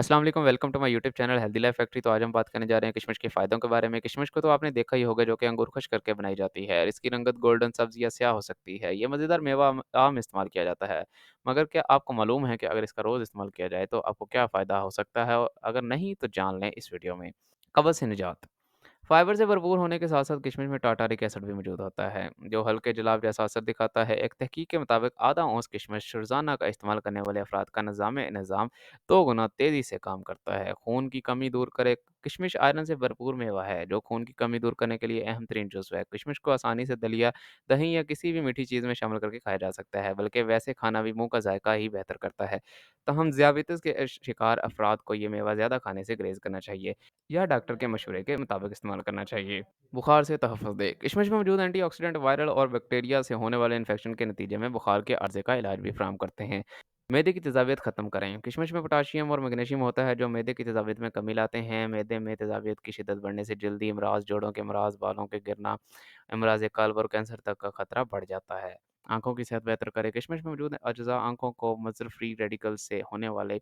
अस्सलाम वालेकुम, welcome to my YouTube channel healthy life factory. तो आज हम बात करने जा रहे हैं किशमिश के फ़ायदों के बारे में। किशमिश को तो आपने देखा ही होगा जो कि अंगूर खुश करके बनाई जाती है। इसकी रंगत गोल्डन, सब्ज़ या स्याह हो सकती है। ये मज़ेदार मेवा आम इस्तेमाल किया जाता है। मगर क्या आपको मालूम है कि अगर इसका रोज़ इस्तेमाल किया जाए तो आपको क्या फ़ायदा हो सकता है? और अगर नहीं तो जान लें इस वीडियो में। कब्ज़ से निजात। फाइबर से भरपूर होने के साथ-साथ किशमिश में टार्टारिक एसिड भी मौजूद होता है, जो हल्के जलाब जैसा असर दिखाता है। एक तहकीक के मुताबिक आधा औंस किशमिश रोज़ाना का इस्तेमाल करने वाले अफराद का निज़ाम 2 गुना तेज़ी से काम करता है। खून की कमी दूर करे। किशमिश आयरन से भरपूर मेवा है, जो खून की कमी दूर करने के लिए अहम तरीन जुज़्व है। किशमिश को आसानी से दलिया, दही या किसी भी मीठी चीज़ में शामिल करके खाया जा सकता है, बल्कि वैसे खाना भी मुँह का ज़ायका ही बेहतर करता है। तहम ज़ियाबितिस के शिकार अफराद को ये मेवा ज़्यादा खाने से गुरेज़ करना चाहिए या डॉक्टर के मशवरे के मुताबिक इस्तेमाल करना चाहिए। बुखार से तहफ़्फ़ुज़ दे। किशमिश में मौजूद एंटीऑक्सीडेंट वायरल और बैक्टीरिया से होने वाले इन्फेक्शन के नतीजे में बुखार के अर्ज़े का इलाज भी फ़राहम करते हैं। मैदे की तेज़ाबियत ख़त्म करें। किशमिश में पोटाशियम और मैग्नीशियम होता है जो मैदे की तेज़ाबियत में कमी लाते हैं। मैदे में तेज़ाबियत की शिद्दत बढ़ने से जल्दी अमराज़, जोड़ों के अमराज़, बालों के गिरना, अमराज़ क़ल्ब और कैंसर तक का खतरा बढ़ जाता है। आँखों की सेहत बेहतर करे। किशमिश में मौजूद अज्ज़ा आँखों को मज़र फ्री रेडिकल्स से होने वाले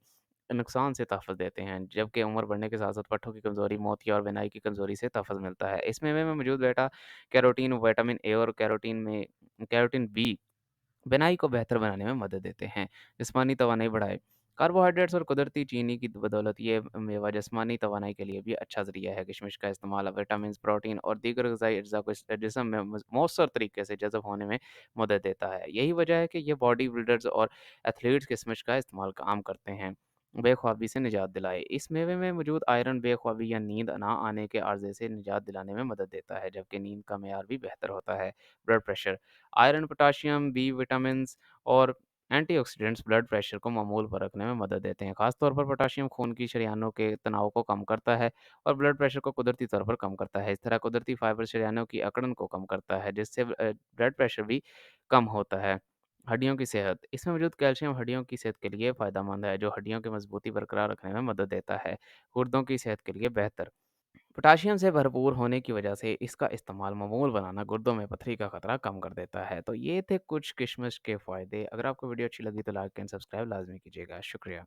नुकसान से तहफ़्फ़ुज़ देते हैं, जबकि उम्र बढ़ने के साथ-साथ पट्टों की कमज़ोरी, मोतिया और बिनाई की कमज़ोरी से तहफ़्फ़ुज़ मिलता है। इस मेवे में मौजूद बेटा कैरोटीन, विटामिन ए और कैरोटीन बी बिनाई को बेहतर बनाने में मदद देते हैं। जिस्मानी तवानाई बढ़ाए। कार्बोहाइड्रेट्स और कुदरती चीनी की बदौलत ये मेवा जिस्मानी तवानाई के लिए भी अच्छा ज़रिया है। किशमिश का इस्तेमाल विटामिन्स, प्रोटीन और दीगर ग़िज़ाई अज्ज़ा को इस जिस्म में मौसर तरीके से जज़ब होने में मदद देता है। यही वजह है कि ये बॉडी बिल्डर्स और एथलीट्स किशमिश का इस्तेमाल आम करते हैं। बेख्वाबी से निजात दिलाए। इस मेवे में मौजूद आयरन बेख्वाबी या नींद ना आने के आर्ज़े से निजात दिलाने में मदद देता है, जबकि नींद का मेयार भी बेहतर होता है। Blood pressure. Iron, potassium, B vitamins और एंटीऑक्सीडेंट्स ब्लड प्रेशर को मामूल पर रखने में मदद देते हैं। खास तौर पर पोटाशियम खून की शरीयानों के तनाव को कम करता है और ब्लड प्रेशर को कुदरती तौर पर कम करता है। इस तरह कुदरती फाइबर शरीयानों की अकड़न को कम करता है, जिससे ब्लड प्रेशर भी कम होता है। हड्डियों की सेहत। इसमें मौजूद कैल्शियम हड्डियों की सेहत के लिए फ़ायदेमंद है, जो हड्डियों की मजबूती बरकरार रखने में मदद देता है। गुर्दों की सेहत के लिए बेहतर। पोटाशियम से भरपूर होने की वजह से इसका इस्तेमाल मामूल बनाना गुर्दों में पथरी का खतरा कम कर देता है। तो ये थे कुछ किशमिश के फ़ायदे। अगर आपको वीडियो अच्छी लगी तो लाइक एंड सब्सक्राइब लाज़मी कीजिएगा। शुक्रिया।